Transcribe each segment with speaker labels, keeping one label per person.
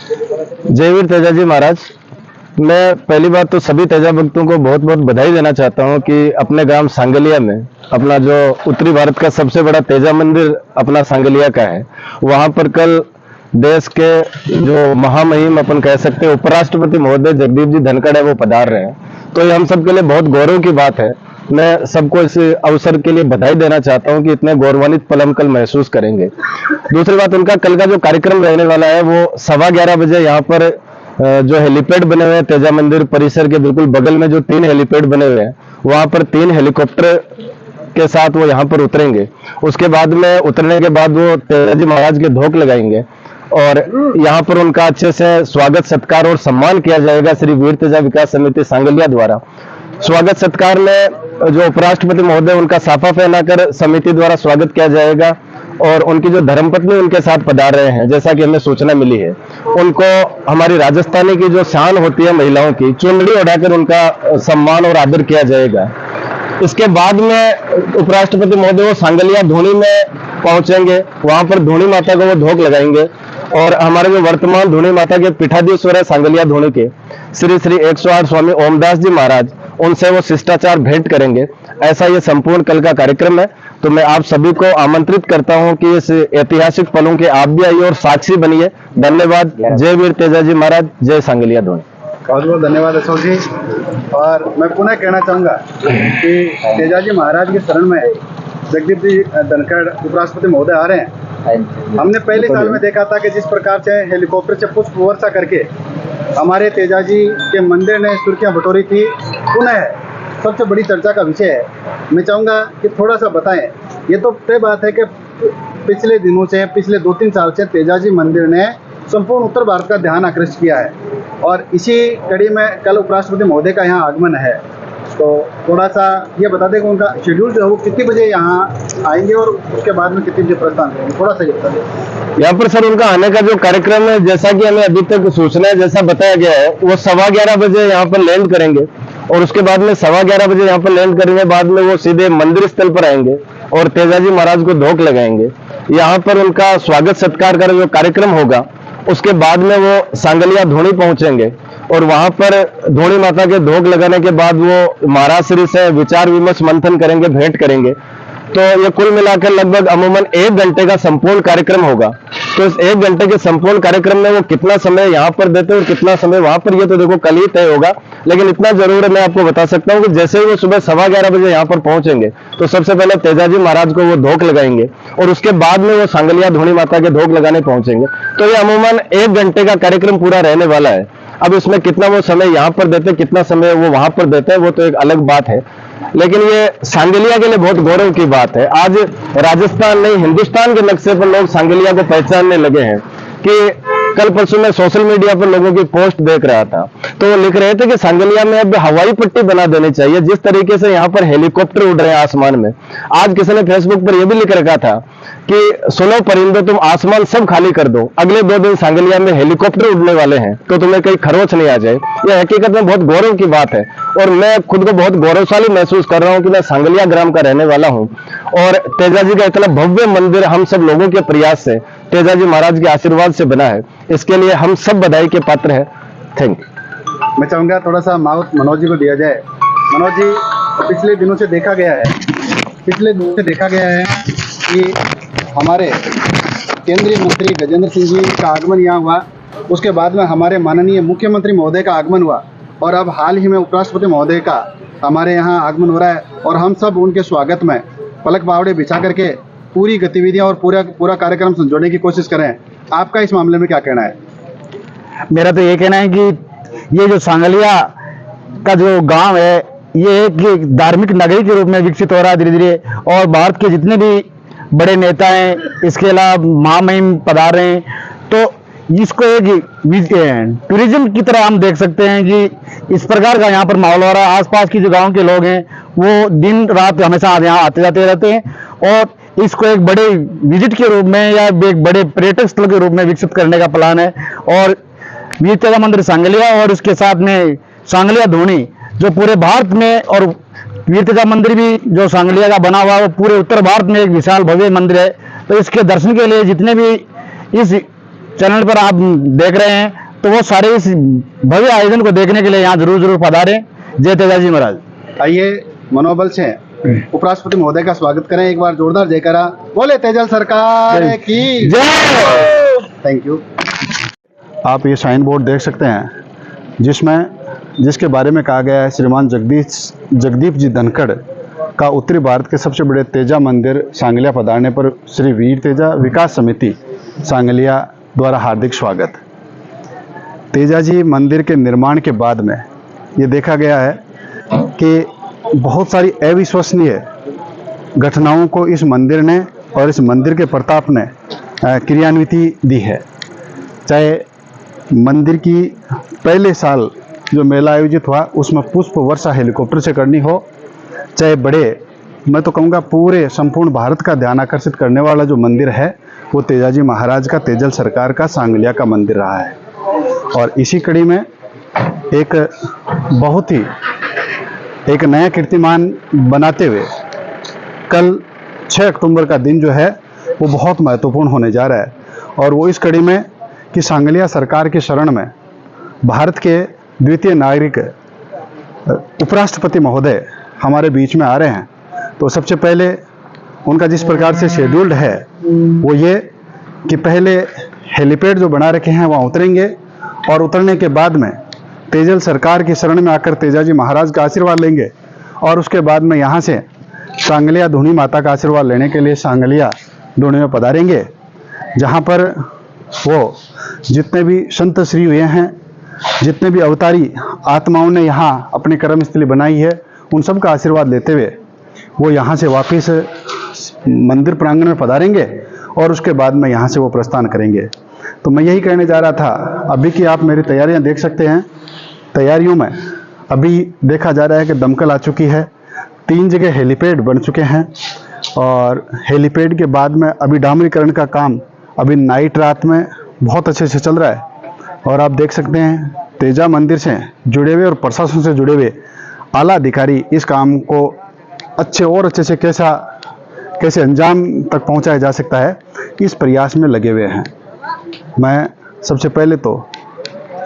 Speaker 1: जय वीर तेजाजी महाराज। मैं पहली बात तो सभी तेजा भक्तों को बहुत बहुत बधाई देना चाहता हूं कि अपने ग्राम सांगलिया में अपना जो उत्तरी भारत का सबसे बड़ा तेजा मंदिर अपना सांगलिया का है, वहां पर कल देश के जो महामहिम अपन कह सकते हैं उपराष्ट्रपति महोदय जगदीप जी धनखड़ है, वो पधार रहे हैं। तो ये हम सबके लिए बहुत गौरव की बात है। मैं सबको इस अवसर के लिए बधाई देना चाहता हूं कि इतने गौरवान्वित पल हम कल महसूस करेंगे। दूसरी बात, उनका कल का जो कार्यक्रम रहने वाला है वो 11:15 बजे यहाँ पर जो हेलीपैड बने हुए हैं तेजा मंदिर परिसर के बिल्कुल बगल में, जो 3 हेलीपैड बने हुए हैं, वहां पर 3 हेलीकॉप्टर के साथ वो यहाँ पर उतरेंगे। उसके बाद में उतरने के बाद वो तेजाजी महाराज के धोख लगाएंगे और यहाँ पर उनका अच्छे से स्वागत सत्कार और सम्मान किया जाएगा श्री वीर तेजा विकास समिति सांगलिया द्वारा। स्वागत सत्कार में जो उपराष्ट्रपति महोदय उनका साफा पहनाकर समिति द्वारा स्वागत किया जाएगा और उनकी जो धर्मपत्नी उनके साथ पधार रहे हैं, जैसा कि हमें सूचना मिली है, उनको हमारी राजस्थानी की जो शान होती है महिलाओं की, चुनरी उड़ाकर उनका सम्मान और आदर किया जाएगा। इसके बाद में उपराष्ट्रपति महोदय वो सांगलिया धोनी में पहुंचेंगे, वहां पर धोनी माता को वो धोख लगाएंगे और हमारे जो वर्तमान धोनी माता के पीठाधीश्वर है सांगलिया धोनी के श्री श्री 108 स्वामी ओमदास जी महाराज, उनसे वो शिष्टाचार भेंट करेंगे। ऐसा ये संपूर्ण कल का कार्यक्रम है। तो मैं आप सभी को आमंत्रित करता हूं कि इस ऐतिहासिक पलों के आप भी आइए और साक्षी बनिए। धन्यवाद। जय वीर तेजाजी महाराज, जय सांगलिया धोनी।
Speaker 2: बहुत बहुत धन्यवाद अशोक जी। और मैं पुनः कहना चाहूँगा कि तेजाजी महाराज के शरण में जगदीप जी धनखड़ उपराष्ट्रपति महोदय आ रहे हैं। हमने पहले साल में देखा था कि जिस प्रकार से हेलीकॉप्टर से पुष्प वर्षा करके हमारे तेजाजी के मंदिर ने सुर्खियाँ बटोरी थी, पुनः सबसे बड़ी चर्चा का विषय है। मैं चाहूँगा कि थोड़ा सा बताएं। ये तो तय बात है कि पिछले दिनों से, पिछले 2-3 साल से तेजाजी मंदिर ने संपूर्ण उत्तर भारत का ध्यान आकृष्ट किया है और इसी कड़ी में कल उपराष्ट्रपति महोदय का यहाँ आगमन है। तो थोड़ा सा ये बता दें कि उनका शेड्यूल जो है वो कितने बजे यहाँ आएंगे और उसके बाद में कितने बजे प्रस्थान करेंगे, थोड़ा सा ये बता दें।
Speaker 1: यहाँ पर सर उनका आने का जो कार्यक्रम है, जैसा कि हमें अभी तक सूचना है, जैसा बताया गया है, वो 11:15 बजे यहाँ पर लैंड करेंगे और उसके बाद में 11:15 बजे यहाँ पर लैंड करेंगे। बाद में वो सीधे मंदिर स्थल पर आएंगे और तेजाजी महाराज को धोख लगाएंगे। यहाँ पर उनका स्वागत सत्कार का जो कार्यक्रम होगा, उसके बाद में वो सांगलिया धोनी पहुंचेंगे और वहां पर धोनी माता के धोख लगाने के बाद वो महाराज श्री से विचार विमर्श मंथन करेंगे, भेंट करेंगे। तो ये कुल मिलाकर लगभग अमूमन 1 घंटे का संपूर्ण कार्यक्रम होगा। तो इस 1 घंटे के संपूर्ण कार्यक्रम में वो कितना समय यहाँ पर देते हैं और कितना समय वहां पर, ये तो देखो कल ही तय होगा। लेकिन इतना जरूर है, मैं आपको बता सकता हूँ कि जैसे ही वो सुबह 11:15 बजे यहाँ पर पहुंचेंगे तो सबसे पहले तेजाजी महाराज को वो धोख लगाएंगे और उसके बाद में वो सांगलिया धोनी माता के धोख लगाने पहुंचेंगे। तो ये अमूमन 1 घंटे का कार्यक्रम पूरा रहने वाला है। अब इसमें कितना वो समय यहाँ पर देते, कितना समय वो वहां पर देते हैं, वो तो एक अलग बात है। लेकिन ये सांगलिया के लिए बहुत गौरव की बात है। आज राजस्थान नहीं, हिंदुस्तान के नक्शे पर लोग सांगलिया को पहचानने लगे हैं। कि कल परसों में सोशल मीडिया पर लोगों की पोस्ट देख रहा था, तो वो लिख रहे थे कि सांगलिया में अब हवाई पट्टी बना देनी चाहिए। जिस तरीके से यहाँ पर हेलीकॉप्टर उड़ रहे हैं आसमान में, आज किसी ने फेसबुक पर यह भी लिख रखा था कि सुनो परिंदों, तुम आसमान सब खाली कर दो, अगले 2 दिन सांगलिया में हेलीकॉप्टर उड़ने वाले हैं, तो तुम्हें कहीं खरोच नहीं आ जाए। यह हकीकत में बहुत गौरव की बात है और मैं खुद को बहुत गौरवशाली महसूस कर रहा हूं कि मैं सांगलिया ग्राम का रहने वाला हूं और तेजाजी का इतना भव्य मंदिर हम सब लोगों के प्रयास से, तेजाजी महाराज के आशीर्वाद से बना है। इसके लिए हम सब बधाई के पात्र हैं। Thank you.
Speaker 2: मैं चाहूँगा थोड़ा सा माउथ मनोज जी को दिया जाए। मनोज जी, पिछले दिनों से देखा गया है कि हमारे केंद्रीय मंत्री गजेंद्र सिंह जी का आगमन यहाँ हुआ, उसके बाद में हमारे माननीय मुख्यमंत्री महोदय का आगमन हुआ और अब हाल ही में उपराष्ट्रपति महोदय का हमारे यहाँ आगमन हो रहा है और हम सब उनके स्वागत में पलक बावड़े बिछा करके पूरी गतिविधियाँ और पूरा कार्यक्रम संजोने की कोशिश करें। आपका इस मामले में क्या कहना है?
Speaker 3: मेरा तो ये कहना है कि ये जो सांगलिया का जो गांव है, ये एक धार्मिक नगरी के रूप में विकसित हो रहा है धीरे धीरे और भारत के जितने भी बड़े नेता हैं, इसके अलावा महामहिम पधार रहे हैं, तो इसको एक टूरिज्म की तरह हम देख सकते हैं कि इस प्रकार का यहाँ पर माहौल हो रहा है। आसपास की जो गांव के लोग हैं वो दिन रात हमेशा यहाँ आते जाते रहते हैं और इसको एक बड़े विजिट के रूप में या एक बड़े पर्यटक स्थल के रूप में विकसित करने का प्लान है। और वीर तेजा मंदिर सांगलिया और इसके साथ में सांगलिया धोनी जो पूरे भारत में, और वीर तेजा मंदिर भी जो सांगलिया का बना हुआ है वो पूरे उत्तर भारत में एक विशाल भव्य मंदिर है। तो इसके दर्शन के लिए जितने भी इस चैनल पर आप देख रहे हैं, तो वो सारे इस भव्य आयोजन को देखने के लिए यहाँ जरूर पधारें। जय तेजाजी महाराज।
Speaker 2: आइए मनोबल से उपराष्ट्रपति महोदय का स्वागत करें। एक बार जोरदार जयकारा बोले तेजल सरकार की
Speaker 3: जय।
Speaker 2: Thank you.
Speaker 4: आप ये साइन बोर्ड देख सकते हैं जिसके बारे में कहा गया है श्रीमान जगदीप जी धनखड़ का उत्तरी भारत के सबसे बड़े तेजा मंदिर सांगलिया पधारने पर श्री वीर तेजा विकास समिति सांगलिया द्वारा हार्दिक स्वागत। तेजा जी मंदिर के निर्माण के बाद में ये देखा गया है कि बहुत सारी अविश्वसनीय घटनाओं को इस मंदिर ने और इस मंदिर के प्रताप ने क्रियान्विति दी है। चाहे मंदिर की पहले साल जो मेला आयोजित हुआ उसमें पुष्प वर्षा हेलीकॉप्टर से करनी हो, चाहे बड़े, मैं तो कहूँगा पूरे संपूर्ण भारत का ध्यान आकर्षित करने वाला जो मंदिर है वो तेजाजी महाराज का, तेजल सरकार का सांगलिया का मंदिर रहा है। और इसी कड़ी में एक नया कीर्तिमान बनाते हुए कल 6 अक्टूबर का दिन जो है वो बहुत महत्वपूर्ण होने जा रहा है। और वो इस कड़ी में कि सांगलिया सरकार की शरण में भारत के द्वितीय नागरिक उपराष्ट्रपति महोदय हमारे बीच में आ रहे हैं। तो सबसे पहले उनका जिस प्रकार से शेड्यूल्ड है वो ये कि पहले हेलीपैड जो बना रखे हैं वहाँ उतरेंगे और उतरने के बाद में तेजल सरकार की शरण में आकर तेजाजी महाराज का आशीर्वाद लेंगे और उसके बाद में यहाँ से सांगलिया धूनी माता का आशीर्वाद लेने के लिए सांगलिया धूनी में पधारेंगे, जहाँ पर वो जितने भी संत श्री हुए हैं, जितने भी अवतारी आत्माओं ने यहाँ अपनी कर्मस्थली बनाई है, उन सब का आशीर्वाद लेते हुए वो यहाँ से वापस मंदिर प्रांगण में पधारेंगे और उसके बाद में यहाँ से वो प्रस्थान करेंगे। तो मैं यही कहने जा रहा था, अभी की आप मेरी तैयारियां देख सकते हैं। तैयारियों में अभी देखा जा रहा है कि दमकल आ चुकी है, 3 जगह हेलीपैड बन चुके हैं और हेलीपैड के बाद में अभी डामरीकरण का काम अभी नाइट रात में बहुत अच्छे से चल रहा है। और आप देख सकते हैं तेजा मंदिर से जुड़े हुए और प्रशासन से जुड़े हुए आला अधिकारी इस काम को अच्छे से कैसे अंजाम तक पहुंचाया जा सकता है, इस प्रयास में लगे हुए हैं। मैं सबसे पहले तो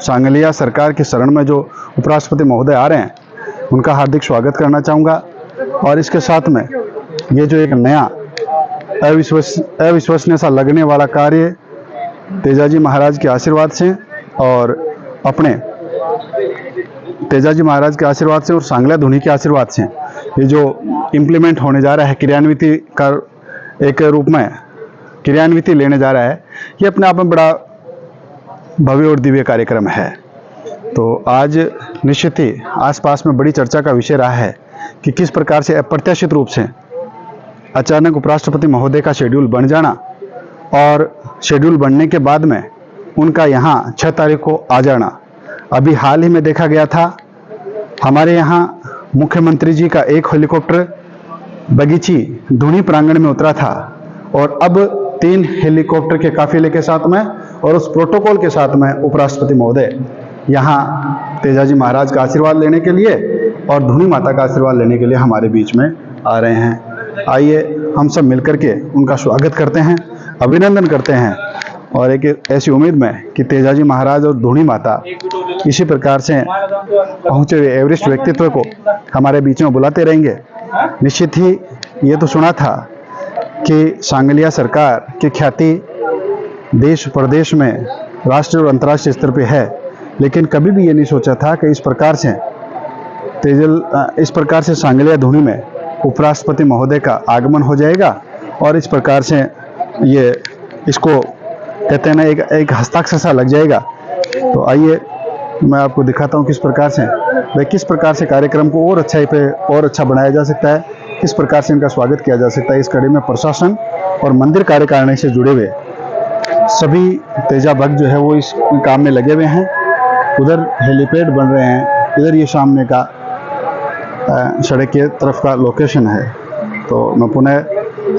Speaker 4: सांगलिया सरकार की शरण में जो उपराष्ट्रपति महोदय आ रहे हैं उनका हार्दिक स्वागत करना चाहूँगा। और इसके साथ में ये जो एक नया अविश्वसनीय सा लगने वाला कार्य तेजाजी महाराज के आशीर्वाद से और अपने तेजाजी महाराज के आशीर्वाद से और सांगलिया धूनी के आशीर्वाद से ये जो इम्प्लीमेंट होने जा रहा है, क्रियान्विति का एक रूप में क्रियान्विति लेने जा रहा है, ये अपने आप में बड़ा भव्य और दिव्य कार्यक्रम है। तो आज निश्चित ही आसपास में बड़ी चर्चा का विषय रहा है कि किस प्रकार से अप्रत्याशित रूप से अचानक उपराष्ट्रपति महोदय का शेड्यूल बन जाना और शेड्यूल बनने के बाद में उनका यहाँ 6 तारीख को आ जाना। अभी हाल ही में देखा गया था हमारे यहाँ मुख्यमंत्री जी का एक हेलीकॉप्टर बगीची धूनी प्रांगण में उतरा था और अब 3 हेलीकॉप्टर के काफिले के साथ में और उस प्रोटोकॉल के साथ में उपराष्ट्रपति महोदय यहाँ तेजाजी महाराज का आशीर्वाद लेने के लिए और धूनी माता का आशीर्वाद लेने के लिए हमारे बीच में आ रहे हैं। आइए हम सब मिलकर के उनका स्वागत करते हैं, अभिनंदन करते हैं और एक ऐसी उम्मीद में कि तेजाजी महाराज और धूनी माता इसी प्रकार से पहुँचे हुए एवरेस्ट व्यक्तित्व को हमारे बीच में बुलाते रहेंगे। निश्चित ही ये तो सुना था कि सांगलिया सरकार की ख्याति देश प्रदेश में राष्ट्रीय और अंतर्राष्ट्रीय स्तर पे है, लेकिन कभी भी ये नहीं सोचा था कि इस प्रकार से सांगलिया धूनी में उपराष्ट्रपति महोदय का आगमन हो जाएगा और इस प्रकार से ये इसको कहते हैं ना एक हस्ताक्षर सा लग जाएगा। तो आइए मैं आपको दिखाता हूँ किस प्रकार से कार्यक्रम को और अच्छाई पे और अच्छा बनाया जा सकता है, किस प्रकार से इनका स्वागत किया जा सकता है। इस कड़ी में प्रशासन और मंदिर कार्यकारिणी से जुड़े हुए सभी तेजा भक्त जो है वो इस काम में लगे हुए हैं। उधर हेलीपैड बन रहे हैं, इधर ये सामने का सड़क के तरफ का लोकेशन है। तो मैं पुनः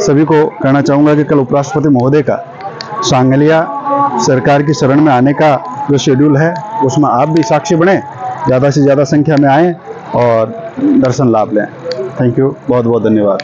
Speaker 4: सभी को कहना चाहूँगा कि कल उपराष्ट्रपति महोदय का सांगलिया सरकार की शरण में आने का जो शेड्यूल है उसमें आप भी साक्षी बने, ज़्यादा से ज़्यादा संख्या में आएँ और दर्शन लाभ लें। थैंक यू, बहुत बहुत धन्यवाद।